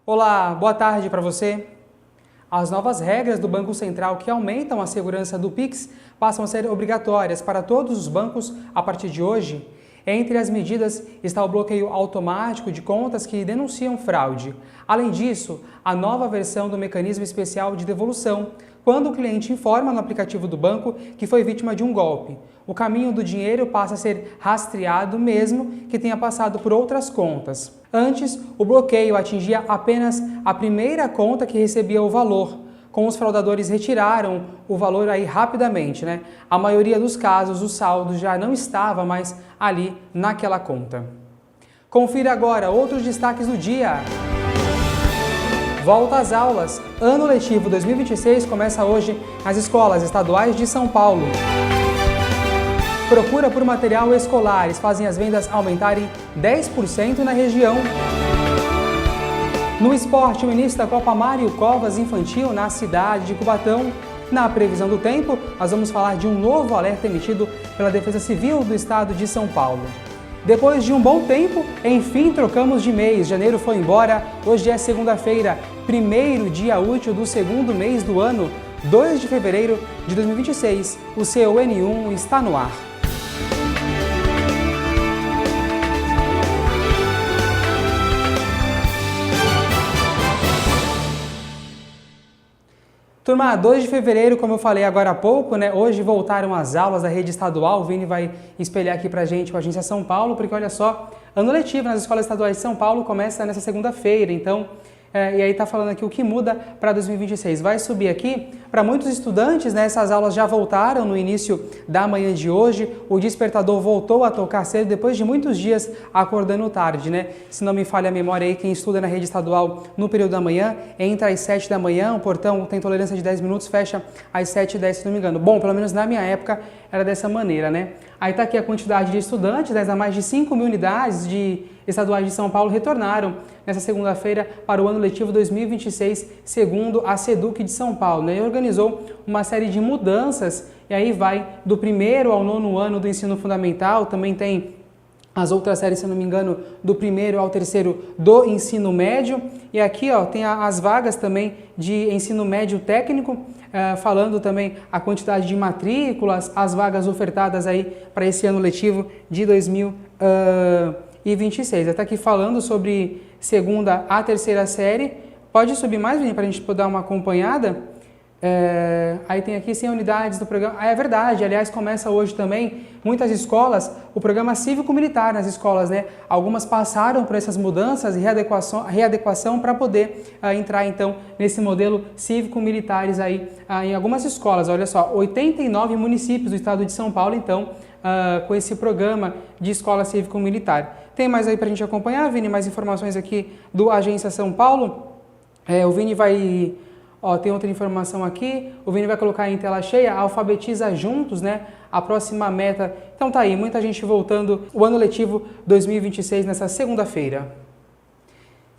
Olá, boa tarde para você. As novas regras do Banco Central que aumentam a segurança do Pix passam a ser obrigatórias para todos os bancos a partir de hoje. Entre as medidas está o bloqueio automático de contas que denunciam fraude. Além disso, a nova versão do mecanismo especial de devolução, quando o cliente informa no aplicativo do banco que foi vítima de um golpe. O caminho do dinheiro passa a ser rastreado mesmo que tenha passado por outras contas. Antes, o bloqueio atingia apenas a primeira conta que recebia o valor. Com os fraudadores retiraram o valor aí rapidamente, né? A maioria dos casos, o saldo já não estava mais ali naquela conta. Confira agora outros destaques do dia. Volta às aulas. Ano letivo 2026 começa hoje nas escolas estaduais de São Paulo. Procura por material escolares fazem as vendas aumentarem 10% na região. No esporte, o início da Copa Mário Covas Infantil na cidade de Cubatão. Na previsão do tempo, nós vamos falar de um novo alerta emitido pela Defesa Civil do Estado de São Paulo. Depois de um bom tempo, enfim trocamos de mês. Janeiro foi embora, hoje é segunda-feira, primeiro dia útil do segundo mês do ano, 2 de fevereiro de 2026. O seu N1 está no ar. Turma, 2 de fevereiro, como eu falei agora há pouco, né? Hoje voltaram as aulas da rede estadual. O Vini vai espelhar aqui pra gente com a Agência São Paulo, porque olha só, ano letivo nas escolas estaduais de São Paulo começa nessa segunda-feira, então... e aí tá falando aqui o que muda para 2026. Vai subir aqui, para muitos estudantes, né, essas aulas já voltaram no início da manhã de hoje, o despertador voltou a tocar cedo depois de muitos dias acordando tarde, né? Se não me falha a memória aí, quem estuda na rede estadual no período da manhã, entra às 7 da manhã, o portão tem tolerância de 10 minutos, fecha às 7h10, se não me engano. Bom, pelo menos na minha época era dessa maneira, né? Aí tá aqui a quantidade de estudantes, né, mais de 5 mil unidades de estaduais de São Paulo retornaram nessa segunda-feira para o ano letivo 2026, segundo a SEDUC de São Paulo, né? E organizou uma série de mudanças, e aí vai do 1º ao 9º ano do ensino fundamental, também tem as outras séries, se não me engano, do 1º ao 3º do ensino médio, e aqui ó, tem as vagas também de ensino médio técnico, falando também a quantidade de matrículas, as vagas ofertadas aí para esse ano letivo de 2026. Está aqui falando sobre segunda a terceira série. Pode subir mais, Vini, para a gente poder dar uma acompanhada? Aí tem aqui 100 unidades do programa. É verdade, aliás, começa hoje também, muitas escolas, o programa cívico-militar nas escolas, né? Algumas passaram por essas mudanças e readequação para poder entrar, então, nesse modelo cívico-militares aí em algumas escolas. Olha só, 89 municípios do estado de São Paulo, então, com esse programa de escola cívico-militar. Tem mais aí para a gente acompanhar, Vini? Mais informações aqui do Agência São Paulo? O Vini vai... Ó, tem outra informação aqui, o Vini vai colocar em tela cheia, alfabetiza juntos, né? A próxima meta. Então tá aí, muita gente voltando o ano letivo 2026 nessa segunda-feira.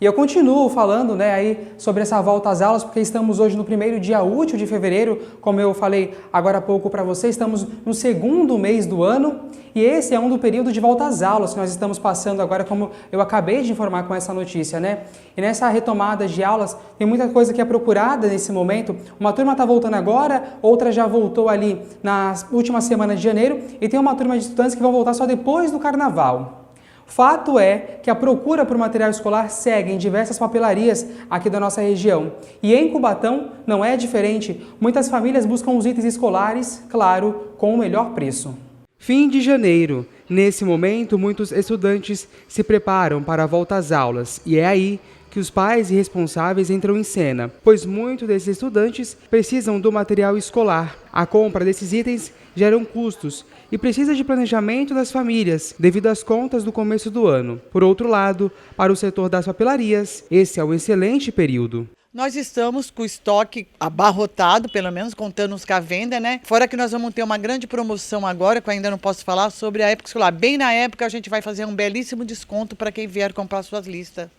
E eu continuo falando, né, aí sobre essa volta às aulas, porque estamos hoje no primeiro dia útil de fevereiro, como eu falei agora há pouco para vocês, estamos no segundo mês do ano, e esse é do período de volta às aulas que nós estamos passando agora, como eu acabei de informar com essa notícia, né? E nessa retomada de aulas, tem muita coisa que é procurada nesse momento. Uma turma está voltando agora, outra já voltou ali na última semana de janeiro, e tem uma turma de estudantes que vão voltar só depois do carnaval. Fato é que a procura por material escolar segue em diversas papelarias aqui da nossa região. E em Cubatão não é diferente. Muitas famílias buscam os itens escolares, claro, com o melhor preço. Fim de janeiro. Nesse momento, muitos estudantes se preparam para a volta às aulas. E é aí que os pais e responsáveis entram em cena, pois muitos desses estudantes precisam do material escolar. A compra desses itens gera custos e precisa de planejamento das famílias, devido às contas do começo do ano. Por outro lado, para o setor das papelarias, esse é um excelente período. Nós estamos com o estoque abarrotado, pelo menos contando com a venda, né? Fora que nós vamos ter uma grande promoção agora, que eu ainda não posso falar, sobre a época escolar. Bem na época a gente vai fazer um belíssimo desconto para quem vier comprar suas listas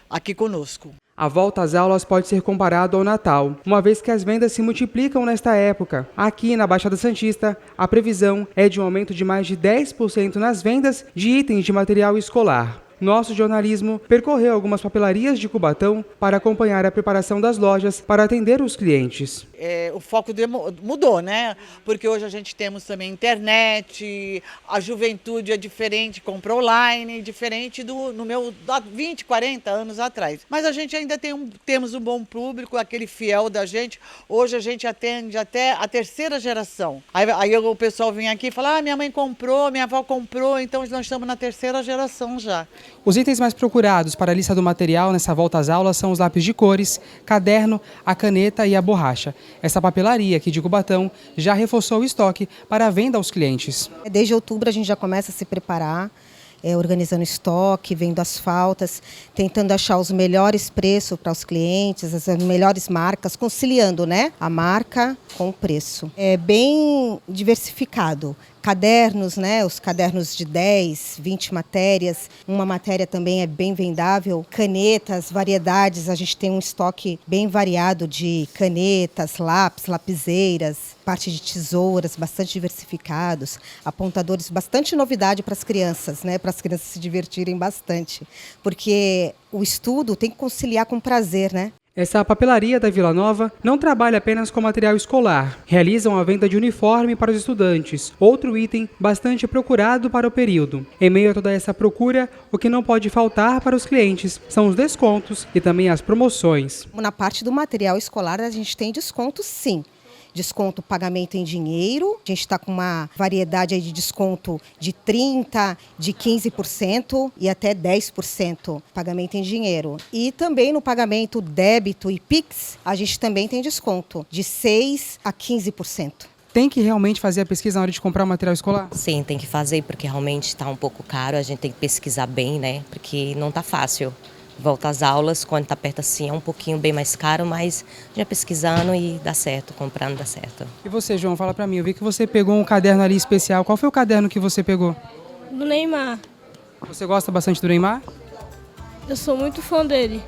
aqui conosco. A volta às aulas pode ser comparado ao Natal, uma vez que as vendas se multiplicam nesta época. Aqui na Baixada Santista, a previsão é de um aumento de mais de 10% nas vendas de itens de material escolar. nosso jornalismo percorreu algumas papelarias de Cubatão para acompanhar a preparação das lojas para atender os clientes. O foco mudou, né? Porque hoje a gente temos também internet, a juventude é diferente, compra online, diferente no meu 20, 40 anos atrás. Mas a gente ainda temos um bom público, aquele fiel da gente. Hoje a gente atende até a terceira geração. Aí o pessoal vem aqui e fala, minha mãe comprou, minha avó comprou, então nós estamos na terceira geração já. Os itens mais procurados para a lista do material nessa volta às aulas são os lápis de cores, caderno, a caneta e a borracha. Essa papelaria aqui de Cubatão já reforçou o estoque para a venda aos clientes. Desde outubro a gente já começa a se preparar, organizando estoque, vendo as faltas, tentando achar os melhores preços para os clientes, as melhores marcas, conciliando, né, a marca com o preço. É bem diversificado. Cadernos, né, os cadernos de 10, 20 matérias, uma matéria também é bem vendável. Canetas, variedades, a gente tem um estoque bem variado de canetas, lápis, lapiseiras, parte de tesouras, bastante diversificados, apontadores, bastante novidade para as crianças, né, para as crianças se divertirem bastante, porque o estudo tem que conciliar com prazer, né? Essa papelaria da Vila Nova não trabalha apenas com material escolar. Realizam a venda de uniforme para os estudantes, outro item bastante procurado para o período. Em meio a toda essa procura, o que não pode faltar para os clientes são os descontos e também as promoções. Na parte do material escolar, a gente tem desconto, sim. Desconto pagamento em dinheiro, a gente está com uma variedade aí de desconto de 30%, de 15% e até 10% pagamento em dinheiro. E também no pagamento débito e Pix, a gente também tem desconto de 6% a 15%. Tem que realmente fazer a pesquisa na hora de comprar o material escolar? Sim, tem que fazer porque realmente está um pouco caro, a gente tem que pesquisar bem, né? Porque não está fácil. Volta às aulas, quando está perto assim, é um pouquinho bem mais caro, mas já pesquisando e dá certo, comprando dá certo. E você, João, fala pra mim, eu vi que você pegou um caderno ali especial. Qual foi o caderno que você pegou? Do Neymar. Você gosta bastante do Neymar? Eu sou muito fã dele.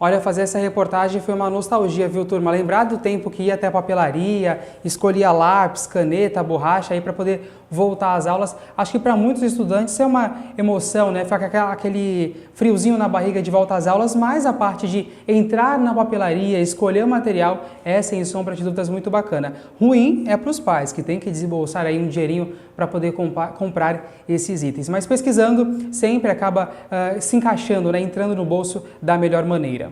Olha, fazer essa reportagem foi uma nostalgia, viu, turma? Lembrar do tempo que ia até a papelaria, escolhia lápis, caneta, borracha aí para poder voltar às aulas. Acho que para muitos estudantes é uma emoção, né? Fica aquele friozinho na barriga de volta às aulas, mas a parte de entrar na papelaria, escolher o material, é sem sombra de dúvidas muito bacana. Ruim é para os pais, que tem que desembolsar aí um dinheirinho para poder comprar esses itens. Mas pesquisando sempre acaba se encaixando, né? Entrando no bolso da melhor maneira.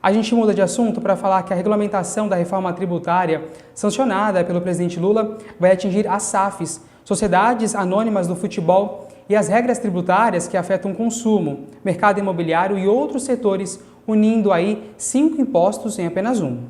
A gente muda de assunto para falar que a regulamentação da reforma tributária sancionada pelo presidente Lula vai atingir as SAFs, Sociedades Anônimas do Futebol, e as regras tributárias que afetam o consumo, mercado imobiliário e outros setores, unindo aí 5 impostos em apenas um.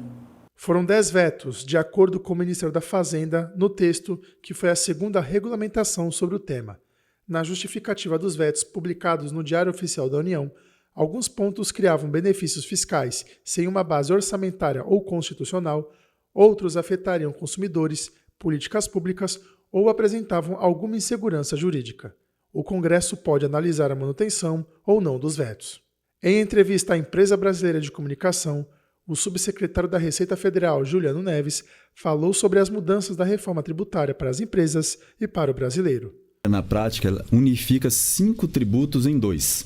Foram 10 vetos, de acordo com o Ministério da Fazenda, no texto que foi a segunda regulamentação sobre o tema. Na justificativa dos vetos publicados no Diário Oficial da União, alguns pontos criavam benefícios fiscais sem uma base orçamentária ou constitucional, outros afetariam consumidores, políticas públicas ou apresentavam alguma insegurança jurídica. O Congresso pode analisar a manutenção ou não dos vetos. Em entrevista à Empresa Brasileira de Comunicação, o subsecretário da Receita Federal, Juliano Neves, falou sobre as mudanças da reforma tributária para as empresas e para o brasileiro. Na prática, ela unifica 5 tributos em 2.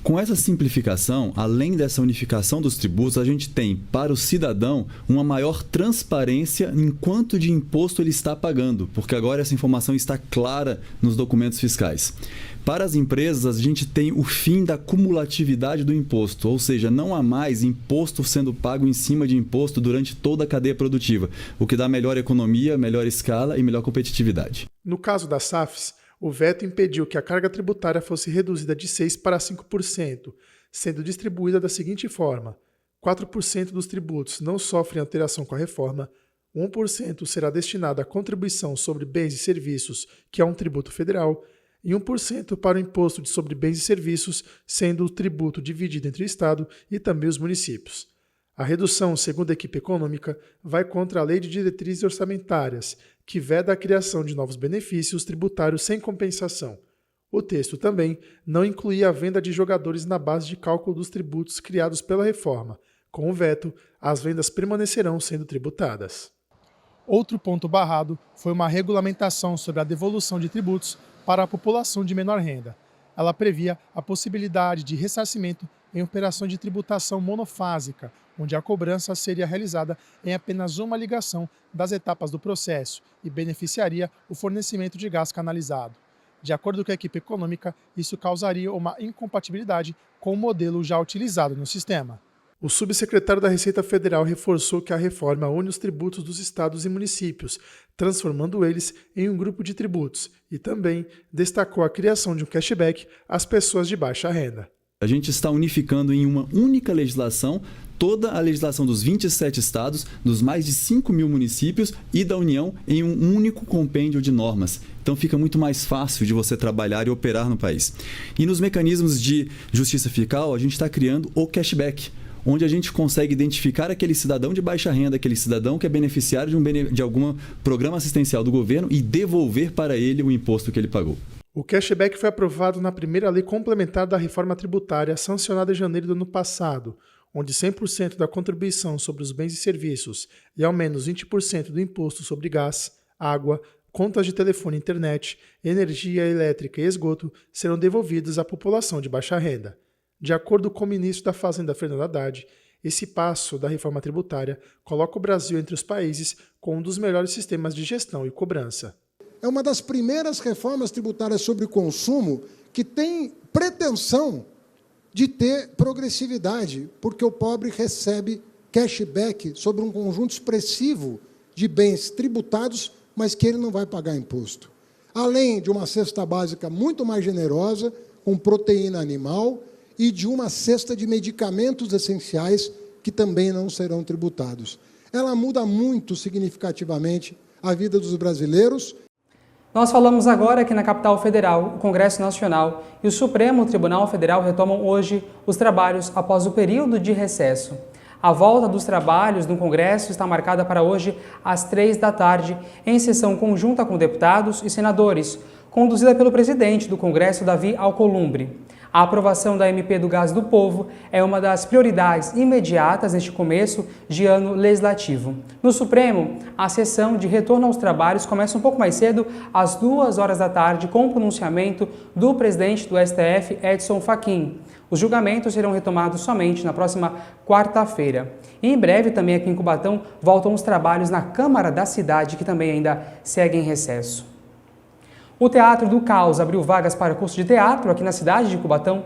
Com essa simplificação, além dessa unificação dos tributos, a gente tem, para o cidadão, uma maior transparência em quanto de imposto ele está pagando, porque agora essa informação está clara nos documentos fiscais. Para as empresas, a gente tem o fim da cumulatividade do imposto, ou seja, não há mais imposto sendo pago em cima de imposto durante toda a cadeia produtiva, o que dá melhor economia, melhor escala e melhor competitividade. No caso das SAFs, o veto impediu que a carga tributária fosse reduzida de 6% para 5%, sendo distribuída da seguinte forma: 4% dos tributos não sofrem alteração com a reforma, 1% será destinado à contribuição sobre bens e serviços, que é um tributo federal, e 1% para o imposto sobre bens e serviços, sendo o tributo dividido entre o Estado e também os municípios. A redução, segundo a equipe econômica, vai contra a Lei de Diretrizes Orçamentárias, que veda a criação de novos benefícios tributários sem compensação. O texto também não incluía a venda de jogadores na base de cálculo dos tributos criados pela reforma, Com o veto, as vendas permanecerão sendo tributadas. Outro ponto barrado foi uma regulamentação sobre a devolução de tributos para a população de menor renda. Ela previa a possibilidade de ressarcimento em operação de tributação monofásica, onde a cobrança seria realizada em apenas uma ligação das etapas do processo e beneficiaria o fornecimento de gás canalizado. De acordo com a equipe econômica, isso causaria uma incompatibilidade com o modelo já utilizado no sistema. O subsecretário da Receita Federal reforçou que a reforma une os tributos dos estados e municípios, transformando eles em um grupo de tributos, e também destacou a criação de um cashback às pessoas de baixa renda. A gente está unificando em uma única legislação toda a legislação dos 27 estados, dos mais de 5 mil municípios e da União em um único compêndio de normas. Então fica muito mais fácil de você trabalhar e operar no país. E nos mecanismos de justiça fiscal, a gente está criando o cashback, onde a gente consegue identificar aquele cidadão de baixa renda, aquele cidadão que é beneficiário de algum programa assistencial do governo e devolver para ele o imposto que ele pagou. O cashback foi aprovado na primeira lei complementar da reforma tributária sancionada em janeiro do ano passado, onde 100% da contribuição sobre os bens e serviços e ao menos 20% do imposto sobre gás, água, contas de telefone e internet, energia elétrica e esgoto serão devolvidos à população de baixa renda. De acordo com o ministro da Fazenda, Fernando Haddad, esse passo da reforma tributária coloca o Brasil entre os países com um dos melhores sistemas de gestão e cobrança. É uma das primeiras reformas tributárias sobre o consumo que tem pretensão de ter progressividade, porque o pobre recebe cashback sobre um conjunto expressivo de bens tributados, mas que ele não vai pagar imposto. Além de uma cesta básica muito mais generosa, com proteína animal, e de uma cesta de medicamentos essenciais que também não serão tributados. Ela muda muito significativamente a vida dos brasileiros. Nós falamos agora que na capital federal, o Congresso Nacional e o Supremo Tribunal Federal retomam hoje os trabalhos após o período de recesso. A volta dos trabalhos no Congresso está marcada para hoje às 3 da tarde, em sessão conjunta com deputados e senadores, conduzida pelo presidente do Congresso, Davi Alcolumbre. A aprovação da MP do Gás do Povo é uma das prioridades imediatas neste começo de ano legislativo. No Supremo, a sessão de retorno aos trabalhos começa um pouco mais cedo, às 2 horas da tarde, com o pronunciamento do presidente do STF, Edson Fachin. Os julgamentos serão retomados somente na próxima quarta-feira. E em breve, também aqui em Cubatão, voltam os trabalhos na Câmara da Cidade, que também ainda segue em recesso. O Teatro do Caos abriu vagas para curso de teatro aqui na cidade de Cubatão.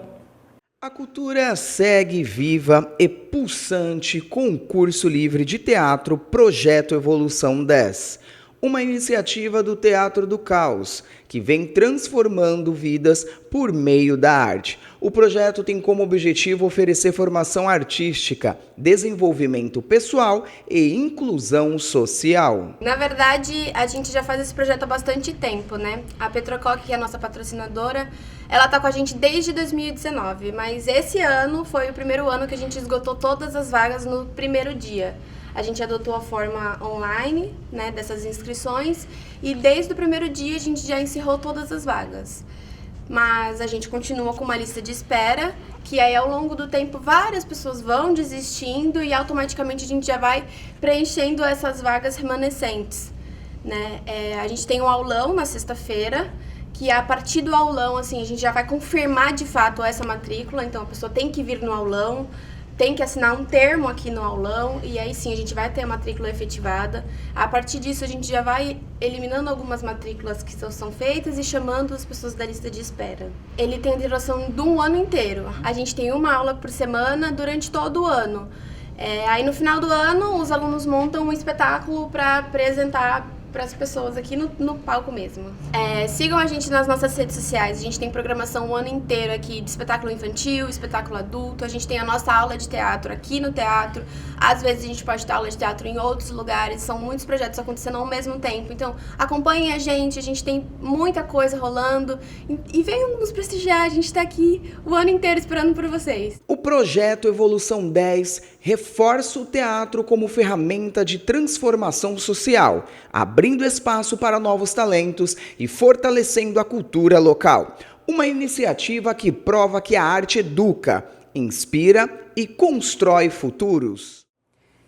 A cultura segue viva e pulsante com o curso livre de teatro Projeto Evolução 10, uma iniciativa do Teatro do Caos, que vem transformando vidas por meio da arte. O projeto tem como objetivo oferecer formação artística, desenvolvimento pessoal e inclusão social. Na verdade, a gente já faz esse projeto há bastante tempo, né? A Petrocoque, que é a nossa patrocinadora, ela tá com a gente desde 2019, mas esse ano foi o primeiro ano que a gente esgotou todas as vagas no primeiro dia. A gente adotou a forma online, né, dessas inscrições, e desde o primeiro dia a gente já encerrou todas as vagas. Mas a gente continua com uma lista de espera, que aí ao longo do tempo várias pessoas vão desistindo e automaticamente a gente já vai preenchendo essas vagas remanescentes, né? A gente tem um aulão na sexta-feira, que a partir do aulão, assim, a gente já vai confirmar de fato essa matrícula, então a pessoa tem que vir no aulão, tem que assinar um termo aqui no aulão e aí sim a gente vai ter a matrícula efetivada. A partir disso a gente já vai eliminando algumas matrículas que são feitas e chamando as pessoas da lista de espera. Ele tem a duração de um ano inteiro. A gente tem uma aula por semana durante todo o ano. Aí no final do ano os alunos montam um espetáculo para apresentar para as pessoas aqui no palco mesmo. Sigam a gente nas nossas redes sociais, a gente tem programação o ano inteiro aqui de espetáculo infantil, espetáculo adulto, a gente tem a nossa aula de teatro aqui no teatro, às vezes a gente pode ter aula de teatro em outros lugares, são muitos projetos acontecendo ao mesmo tempo, então acompanhem a gente tem muita coisa rolando e venham nos prestigiar, a gente está aqui o ano inteiro esperando por vocês. O projeto Evolução 10 reforça o teatro como ferramenta de transformação social, abrindo espaço para novos talentos e fortalecendo a cultura local. Uma iniciativa que prova que a arte educa inspira e constrói futuros.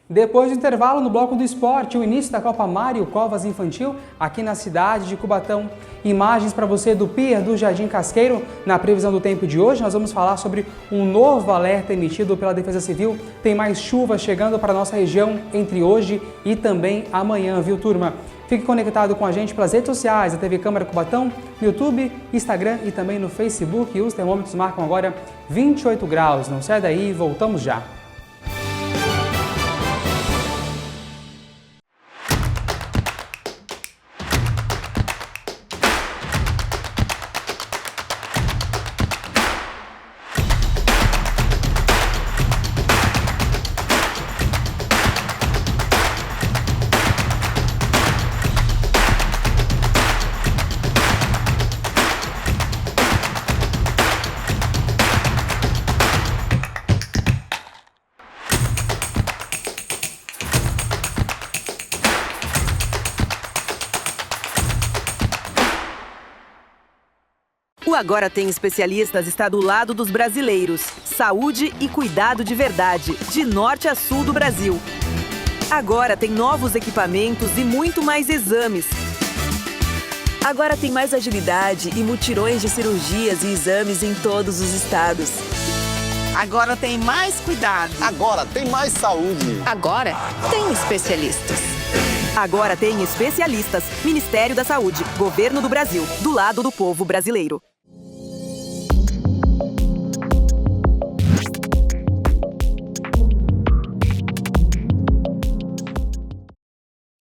Depois do intervalo, no bloco do esporte, o início da Copa Mário Covas Infantil aqui na cidade de Cubatão. Imagens para você do pier do Jardim Casqueiro. Na previsão do tempo de hoje, nós vamos falar sobre um novo alerta emitido pela Defesa Civil. Tem mais chuva chegando para a nossa região entre hoje e também amanhã, viu, turma? Fique conectado com a gente pelas redes sociais da TV Câmara Cubatão, no YouTube, Instagram e também no Facebook. E os termômetros marcam agora 28 graus. Não sai daí, voltamos já. O Agora Tem Especialistas está do lado dos brasileiros. Saúde e cuidado de verdade, de norte a sul do Brasil. Agora tem novos equipamentos e muito mais exames. Agora tem mais agilidade e mutirões de cirurgias e exames em todos os estados. Agora tem mais cuidado. Agora tem mais saúde. Agora tem especialistas. Agora tem especialistas. Ministério da Saúde, Governo do Brasil, do lado do povo brasileiro.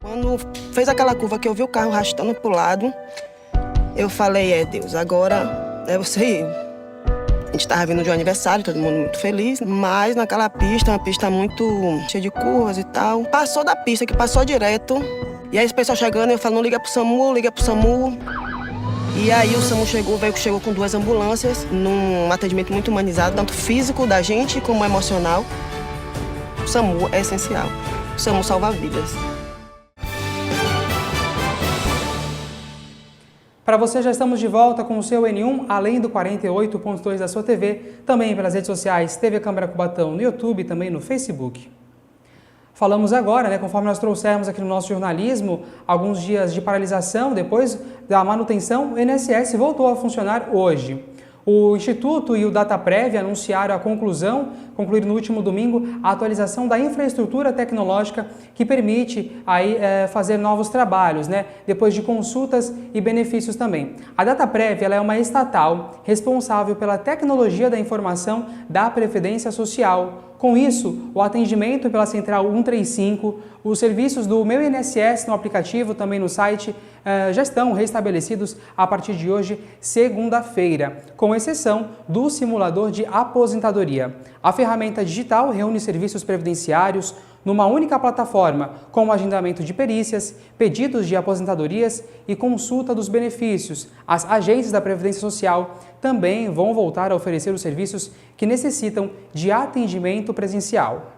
Quando fez aquela curva que eu vi o carro arrastando pro lado, eu falei, Deus, agora é você e eu. A gente tava vindo de um aniversário, todo mundo muito feliz, mas naquela pista, uma pista muito cheia de curvas e tal. Passou da pista, que passou direto, e aí o pessoal chegando, eu falo, não, liga pro SAMU, liga pro SAMU. E aí o SAMU chegou, o veículo chegou com 2 ambulâncias, num atendimento muito humanizado, tanto físico da gente como emocional. O SAMU é essencial, o SAMU salva vidas. Para você, já estamos de volta com o seu N1, além do 48.2 da sua TV, também pelas redes sociais, TV Câmara Cubatão, no YouTube e também no Facebook. Falamos agora, conforme nós trouxemos aqui no nosso jornalismo, alguns dias de paralisação, depois da manutenção, o INSS voltou a funcionar hoje. O Instituto e o Dataprev anunciaram concluíram no último domingo, a atualização da infraestrutura tecnológica que permite aí, fazer novos trabalhos, depois de consultas e benefícios também. A Dataprev ela é uma estatal responsável pela tecnologia da informação da Previdência Social. Com isso, o atendimento pela Central 135, os serviços do Meu INSS no aplicativo, também no site, já estão restabelecidos a partir de hoje, segunda-feira, com exceção do simulador de aposentadoria. A ferramenta digital reúne serviços previdenciários numa única plataforma, como agendamento de perícias, pedidos de aposentadorias e consulta dos benefícios. As agências da Previdência Social também vão voltar a oferecer os serviços que necessitam de atendimento presencial.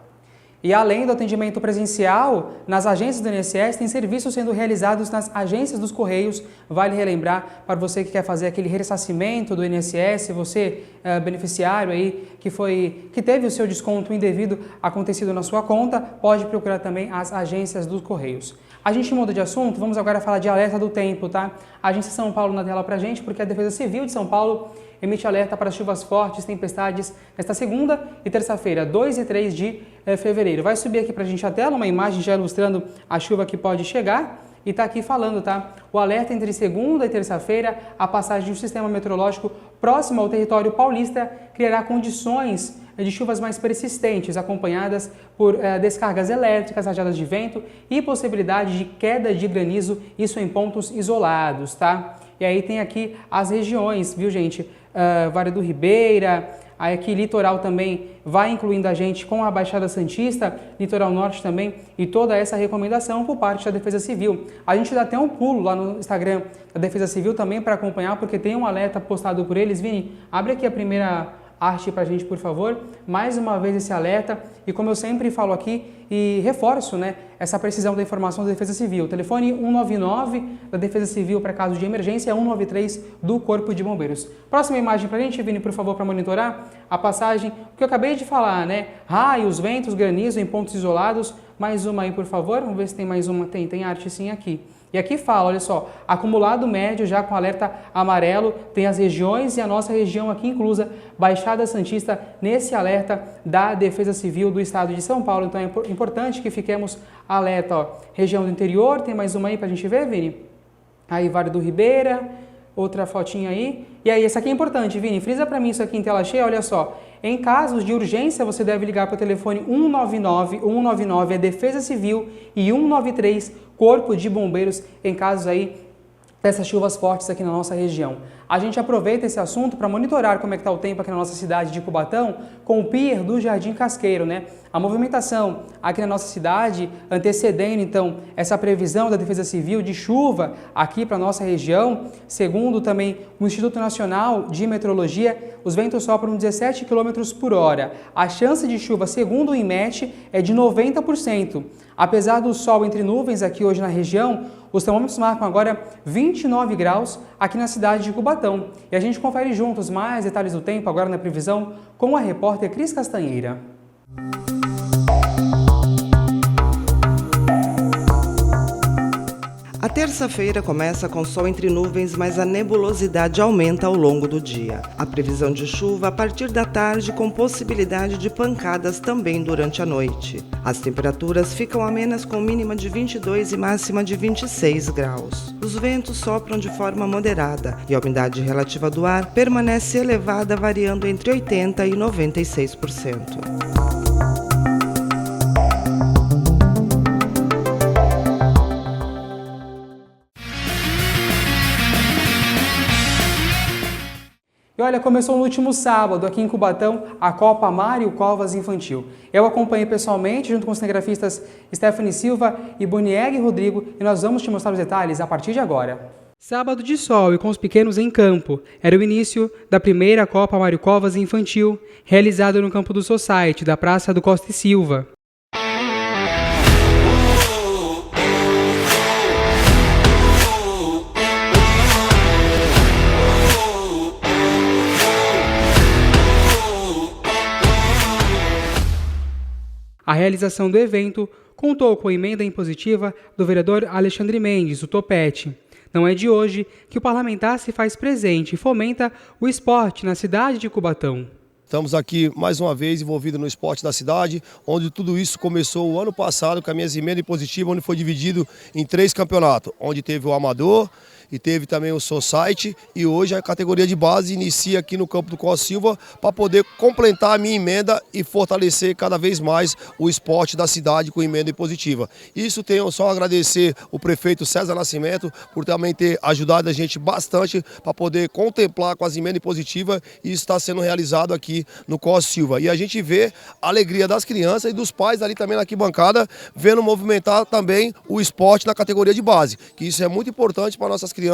E além do atendimento presencial, nas agências do INSS tem serviços sendo realizados nas agências dos Correios. Vale relembrar para você que quer fazer aquele ressarcimento do INSS, você beneficiário aí que teve o seu desconto indevido acontecido na sua conta, pode procurar também as agências dos Correios. A gente muda de assunto, vamos agora falar de alerta do tempo, tá? A Agência São Paulo na tela pra gente, porque a Defesa Civil de São Paulo emite alerta para chuvas fortes, tempestades, nesta segunda e terça-feira, 2 e 3 de fevereiro. Vai subir aqui pra gente a tela, uma imagem já ilustrando a chuva que pode chegar. E está aqui falando, tá? O alerta entre segunda e terça-feira, a passagem de um sistema meteorológico próximo ao território paulista criará condições de chuvas mais persistentes, acompanhadas por descargas elétricas, rajadas de vento e possibilidade de queda de granizo, isso em pontos isolados, tá? E aí tem aqui as regiões, viu, gente? Vale do Ribeira, aí aqui litoral também vai incluindo a gente com a Baixada Santista, litoral norte também, e toda essa recomendação por parte da Defesa Civil. A gente dá até um pulo lá no Instagram da Defesa Civil também para acompanhar, porque tem um alerta postado por eles. Vini, abre aqui a Arte para a gente, por favor. Mais uma vez esse alerta e como eu sempre falo aqui e reforço, né, essa precisão da informação da Defesa Civil. Telefone 199 da Defesa Civil para caso de emergência, 193 do Corpo de Bombeiros. Próxima imagem para a gente, Vini, por favor, para monitorar a passagem. O que eu acabei de falar, né? Raios, ventos, granizo em pontos isolados. Mais uma aí, por favor. Vamos ver se tem mais uma. Tem arte sim aqui. E aqui fala, olha só, acumulado médio já com alerta amarelo, tem as regiões e a nossa região aqui inclusa, Baixada Santista, nesse alerta da Defesa Civil do Estado de São Paulo. Então é importante que fiquemos alerta, ó. Região do interior, tem mais uma aí pra gente ver, Vini? Aí, Vale do Ribeira, outra fotinha aí. E aí, essa aqui é importante, Vini, frisa pra mim isso aqui em tela cheia, olha só. Em casos de urgência, você deve ligar para o telefone 199, 199 é Defesa Civil e 193 Corpo de Bombeiros em casos aí dessas chuvas fortes aqui na nossa região. A gente aproveita esse assunto para monitorar como é que está o tempo aqui na nossa cidade de Cubatão com o pier do Jardim Casqueiro, né? A movimentação aqui na nossa cidade, antecedendo então essa previsão da Defesa Civil de chuva aqui para a nossa região, segundo também o Instituto Nacional de Meteorologia, os ventos sopram 17 km por hora. A chance de chuva, segundo o IMET, é de 90%. Apesar do sol entre nuvens aqui hoje na região, os termômetros marcam agora 29 graus aqui na cidade de Cubatão. E a gente confere juntos mais detalhes do tempo agora na previsão com a repórter Cris Castanheira. A terça-feira começa com sol entre nuvens, mas a nebulosidade aumenta ao longo do dia. A previsão de chuva a partir da tarde, com possibilidade de pancadas também durante a noite. As temperaturas ficam amenas com mínima de 22 e máxima de 26 graus. Os ventos sopram de forma moderada e a umidade relativa do ar permanece elevada, variando entre 80% e 96%. E olha, começou no último sábado, aqui em Cubatão, a Copa Mário Covas Infantil. Eu acompanhei pessoalmente, junto com os cinegrafistas Stephanie Silva e Bonieg Rodrigo, e nós vamos te mostrar os detalhes a partir de agora. Sábado de sol e com os pequenos em campo. Era o início da primeira Copa Mário Covas Infantil, realizada no campo do Society, da Praça do Costa e Silva. A realização do evento contou com a emenda impositiva do vereador Alexandre Mendes, o Topete. Não é de hoje que o parlamentar se faz presente e fomenta o esporte na cidade de Cubatão. Estamos aqui mais uma vez envolvidos no esporte da cidade, onde tudo isso começou o ano passado com a minha emenda impositiva, onde foi dividido em 3 campeonatos, onde teve o amador e teve também o Society, e hoje a categoria de base inicia aqui no campo do Costa Silva para poder completar a minha emenda e fortalecer cada vez mais o esporte da cidade com emenda impositiva. Isso tenho só a agradecer o prefeito César Nascimento por também ter ajudado a gente bastante para poder contemplar com as emendas impositivas, e isso está sendo realizado aqui no Costa Silva. E a gente vê a alegria das crianças e dos pais ali também na arquibancada, vendo movimentar também o esporte na categoria de base, que isso é muito importante para nossas crianças,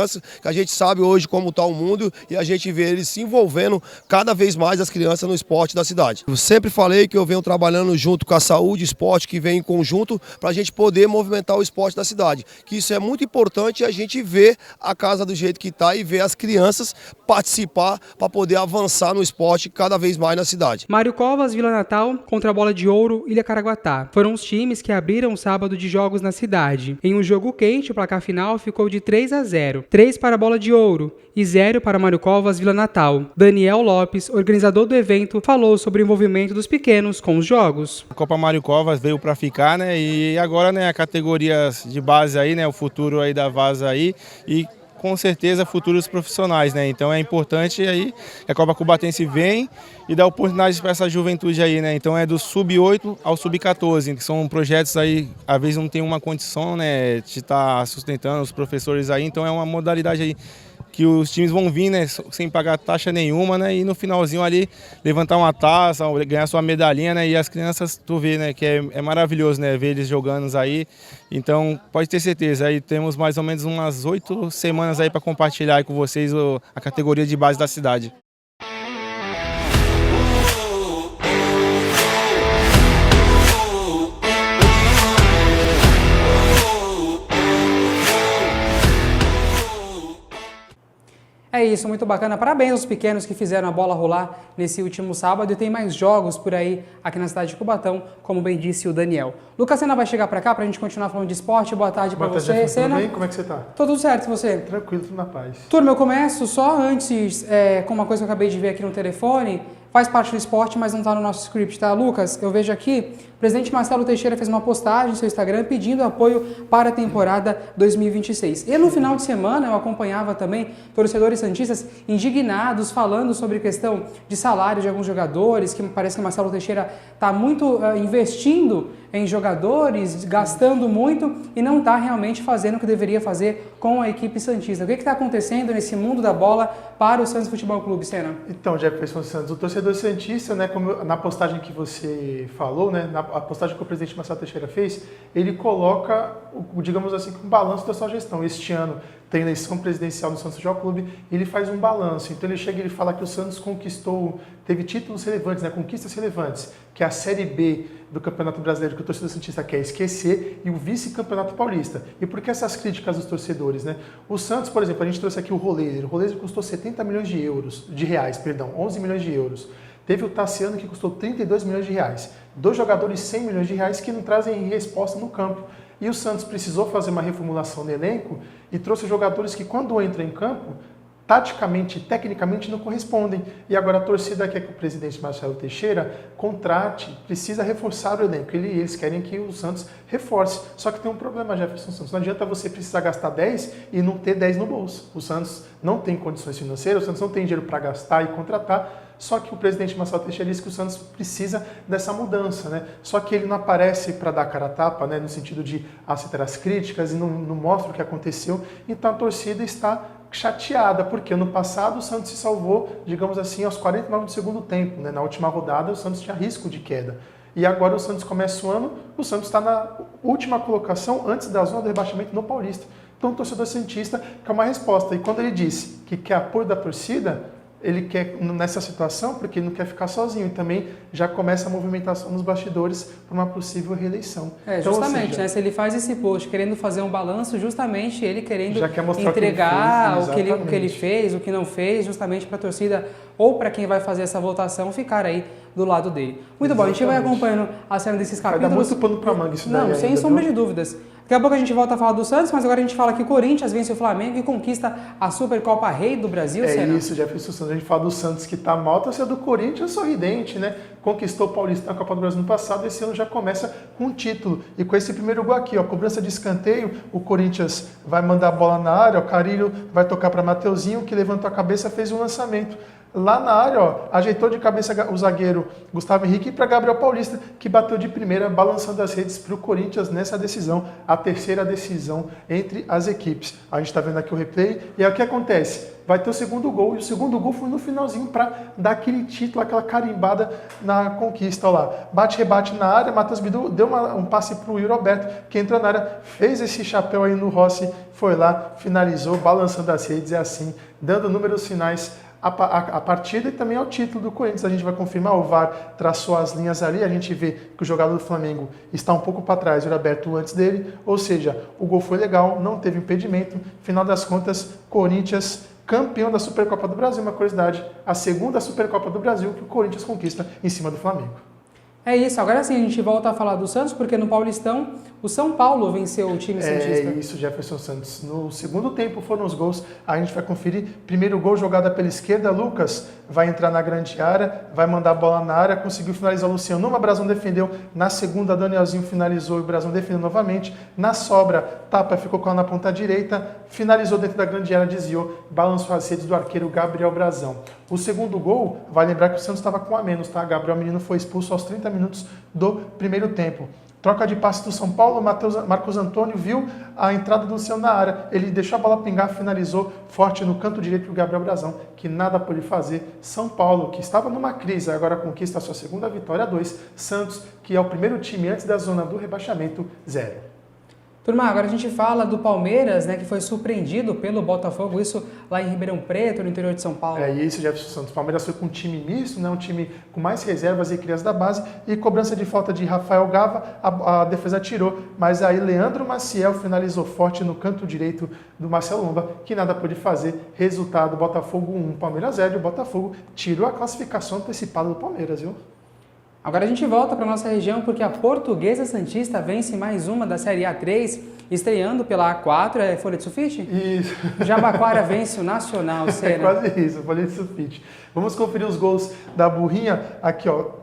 que a gente sabe hoje como está o mundo e a gente vê eles se envolvendo cada vez mais, as crianças, no esporte da cidade. Eu sempre falei que eu venho trabalhando junto com a saúde e esporte, que vem em conjunto, para a gente poder movimentar o esporte da cidade, que isso é muito importante, a gente ver a casa do jeito que está e ver as crianças participar para poder avançar no esporte cada vez mais na cidade. Mário Covas, Vila Natal, contra a Bola de Ouro, Ilha Caraguatá. Foram os times que abriram o sábado de jogos na cidade. Em um jogo quente, o placar final ficou de 3-0. 3 para a Bola de Ouro e 0 para Mário Covas, Vila Natal. Daniel Lopes, organizador do evento, falou sobre o envolvimento dos pequenos com os jogos. A Copa Mário Covas veio para ficar, né? E agora, né, a categorias de base aí, né, o futuro aí da Vaza aí, e com certeza futuros profissionais, né? Então é importante aí que a Copa Cubatense vem e dá oportunidades para essa juventude aí, né? Então é do sub-8 ao sub-14, que são projetos aí, às vezes não tem uma condição, né, de estar sustentando os professores aí, então é uma modalidade aí que os times vão vir, né, sem pagar taxa nenhuma, né, e no finalzinho ali levantar uma taça, ganhar sua medalhinha, né, e as crianças, tu vê, né, que é maravilhoso, né, ver eles jogando aí. Então pode ter certeza, aí temos mais ou menos umas 8 semanas aí para compartilhar aí com vocês a categoria de base da cidade. É isso, muito bacana. Parabéns aos pequenos que fizeram a bola rolar nesse último sábado e tem mais jogos por aí aqui na cidade de Cubatão, como bem disse o Daniel. Lucas Sena vai chegar para cá para a gente continuar falando de esporte. Boa tarde para você, Sena. Tudo bem? Como é que você está? Tudo certo, e você? Tranquilo, tudo na paz. Turma, eu começo só antes com uma coisa que eu acabei de ver aqui no telefone. Faz parte do esporte, mas não está no nosso script, tá, Lucas? Eu vejo aqui, o presidente Marcelo Teixeira fez uma postagem no seu Instagram pedindo apoio para a temporada 2026. E no final de semana eu acompanhava também torcedores santistas indignados falando sobre questão de salário de alguns jogadores, que parece que Marcelo Teixeira está muito investindo em jogadores, gastando muito e não está realmente fazendo o que deveria fazer com a equipe santista. O que está acontecendo nesse mundo da bola para o Santos Futebol Clube, Sena? Então, Jefferson Santos, o torcedor santista, né, como na postagem que você falou, né, a postagem que o presidente Marcelo Teixeira fez, ele coloca, digamos assim, um balanço da sua gestão. Este ano tem eleição presidencial no Santos Futebol Clube, ele faz um balanço. Então ele chega e ele fala que o Santos teve títulos relevantes, né, conquistas relevantes, que é a Série B do Campeonato Brasileiro, que o torcedor santista quer esquecer, e o vice-campeonato paulista. E por que essas críticas dos torcedores, né? O Santos, por exemplo, a gente trouxe aqui o Roleiser. O Roleiser custou 70 milhões de reais, 11 milhões de euros. Teve o Tassiano, que custou 32 milhões de reais. 2 jogadores 100 milhões de reais que não trazem resposta no campo. E o Santos precisou fazer uma reformulação no elenco e trouxe jogadores que, quando entram em campo, taticamente e tecnicamente não correspondem. E agora a torcida quer que o presidente Marcelo Teixeira contrate, precisa reforçar o elenco. Eles querem que o Santos reforce. Só que tem um problema, Jefferson Santos. Não adianta você precisar gastar 10 e não ter 10 no bolso. O Santos não tem condições financeiras, o Santos não tem dinheiro para gastar e contratar. Só que o presidente Marcelo Teixeira disse que o Santos precisa dessa mudança, né? Só que ele não aparece para dar cara a tapa, né? No sentido de aceitar as críticas e não mostra o que aconteceu. Então a torcida está chateada, porque ano passado o Santos se salvou, digamos assim, aos 49 do segundo tempo, né? Na última rodada o Santos tinha risco de queda. E agora o Santos começa o ano, o Santos está na última colocação antes da zona do rebaixamento no Paulista. Então o torcedor santista quer uma resposta. E quando ele disse que quer apoio da torcida, ele quer nessa situação porque ele não quer ficar sozinho e também já começa a movimentação nos bastidores para uma possível reeleição. Então, justamente, né? Se ele faz esse post querendo fazer um balanço, justamente ele querendo já quer mostrar entregar o que ele fez, o que não fez, justamente para a torcida ou para quem vai fazer essa votação ficar aí do lado dele. Muito bom, a gente vai acompanhando a cena desses capítulos. Vai dar muito pano para manga isso daí. Não, sem sombra de dúvidas. Daqui a pouco a gente volta a falar do Santos, mas agora a gente fala que o Corinthians vence o Flamengo e conquista a Supercopa Rei do Brasil, Sena. Isso, Jefferson Santos. A gente fala do Santos que está mal, a do Corinthians sorridente, né? Conquistou o Paulista na Copa do Brasil no passado, esse ano já começa com um título. E com esse primeiro gol aqui, ó, cobrança de escanteio, o Corinthians vai mandar a bola na área, o Carilho vai tocar para Mateuzinho, que levantou a cabeça e fez um lançamento. Lá na área, ó, ajeitou de cabeça o zagueiro Gustavo Henrique para Gabriel Paulista, que bateu de primeira, balançando as redes para o Corinthians nessa decisão, a terceira decisão entre as equipes. A gente está vendo aqui o replay, e aí o que acontece? Vai ter o segundo gol, e o segundo gol foi no finalzinho para dar aquele título, aquela carimbada na conquista. Ó lá, bate-rebate na área, Matheus Bidu deu um passe para o Yuri Alberto, que entrou na área, fez esse chapéu aí no Rossi, foi lá, finalizou, balançando as redes, é assim, dando números finais a partida e também ao título do Corinthians. A gente vai confirmar, o VAR traçou as linhas ali, a gente vê que o jogador do Flamengo está um pouco para trás, o aberto antes dele, ou seja, o gol foi legal, não teve impedimento, final das contas, Corinthians campeão da Supercopa do Brasil, uma curiosidade, a segunda Supercopa do Brasil que o Corinthians conquista em cima do Flamengo. É isso, agora sim a gente volta a falar do Santos, porque no Paulistão o São Paulo venceu o time santista. É isso, Jefferson Santos. No segundo tempo foram os gols, a gente vai conferir. Primeiro gol, jogada pela esquerda, Lucas vai entrar na grande área, vai mandar a bola na área, conseguiu finalizar o Luciano. Numa, Brazão defendeu, na segunda, Danielzinho finalizou e o Brazão defendeu novamente. Na sobra, Tapa ficou com ela na ponta direita, finalizou dentro da grande área, desviou, balançou as redes do arqueiro Gabriel Brazão. O segundo gol, vai lembrar que o Santos estava com a menos, tá? Gabriel Menino foi expulso aos 30 minutos do primeiro tempo. Troca de passe do São Paulo, Marcos Antônio viu a entrada do Luciano na área. Ele deixou a bola pingar, finalizou forte no canto direito do Gabriel Brazão, que nada pôde fazer. São Paulo, que estava numa crise, agora conquista a sua segunda vitória, 2. Santos, que é o primeiro time antes da zona do rebaixamento, 0. Turma, agora a gente fala do Palmeiras, né, que foi surpreendido pelo Botafogo, isso lá em Ribeirão Preto, no interior de São Paulo. É isso, Jefferson Santos. O Palmeiras foi com um time misto, né, um time com mais reservas e crianças da base, e cobrança de falta de Rafael Gava, a defesa tirou, mas aí Leandro Maciel finalizou forte no canto direito do Marcelo Lomba, que nada pôde fazer. Resultado, Botafogo 1, Palmeiras 0, e o Botafogo tirou a classificação antecipada do Palmeiras, viu? Agora a gente volta para a nossa região porque a Portuguesa Santista vence mais uma da Série A3, estreando pela A4, é Folha de Sulfite? Isso. Jabaquara vence o Nacional, É quase isso, Folha de Sulfite. Vamos conferir os gols da Burrinha, aqui ó.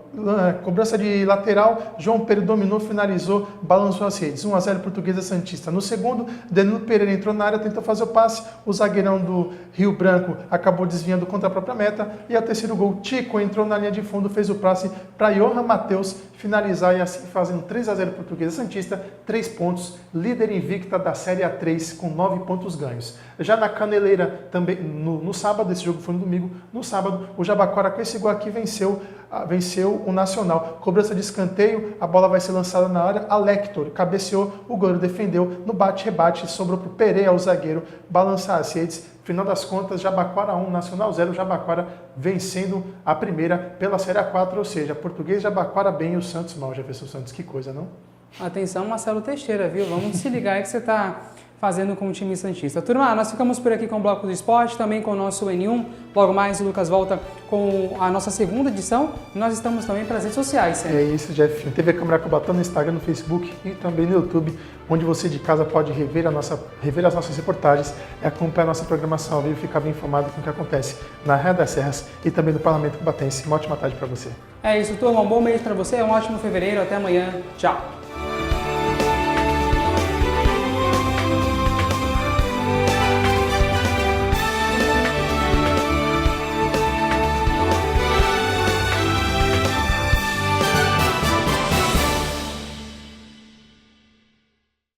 Cobrança de lateral, João Pedro dominou, finalizou, balançou as redes. 1-0 Portuguesa Santista. No segundo, Danilo Pereira entrou na área, tentou fazer o passe, o zagueirão do Rio Branco acabou desviando contra a própria meta, e ao terceiro gol, Tico entrou na linha de fundo, fez o passe para Johan Matheus finalizar, e assim fazendo 3-0 Portuguesa Santista, 3 pontos, líder invicta da Série A3 com 9 pontos ganhos. Já na Caneleira, também no sábado, esse jogo foi no domingo, no sábado, o Jabaquara com esse gol aqui venceu o Nacional. Cobrança de escanteio, a bola vai ser lançada na área, Alector cabeceou, o goleiro defendeu, no bate-rebate sobrou para o Pereira, o zagueiro, balançar as redes. Final das contas, Jabaquara 1, Nacional 0, Jabaquara vencendo a primeira pela Série A4, ou seja, Português, Jabaquara bem e o Santos mal. Jefferson Santos, que coisa, não? Atenção, Marcelo Teixeira, viu? Vamos se ligar aí que você está fazendo com o time santista. Turma, nós ficamos por aqui com o Bloco do Esporte, também com o nosso N1. Logo mais o Lucas volta com a nossa segunda edição. Nós estamos também para as redes sociais, certo? É isso, Jeff. TV Câmara Cubatão no Instagram, no Facebook e também no YouTube, onde você de casa pode rever as nossas reportagens e acompanhar a nossa programação ao vivo e ficar bem informado com o que acontece na Raia das Serras e também no Parlamento Cubatense. Uma ótima tarde para você. É isso, turma. Um bom mês para você, um ótimo fevereiro. Até amanhã. Tchau.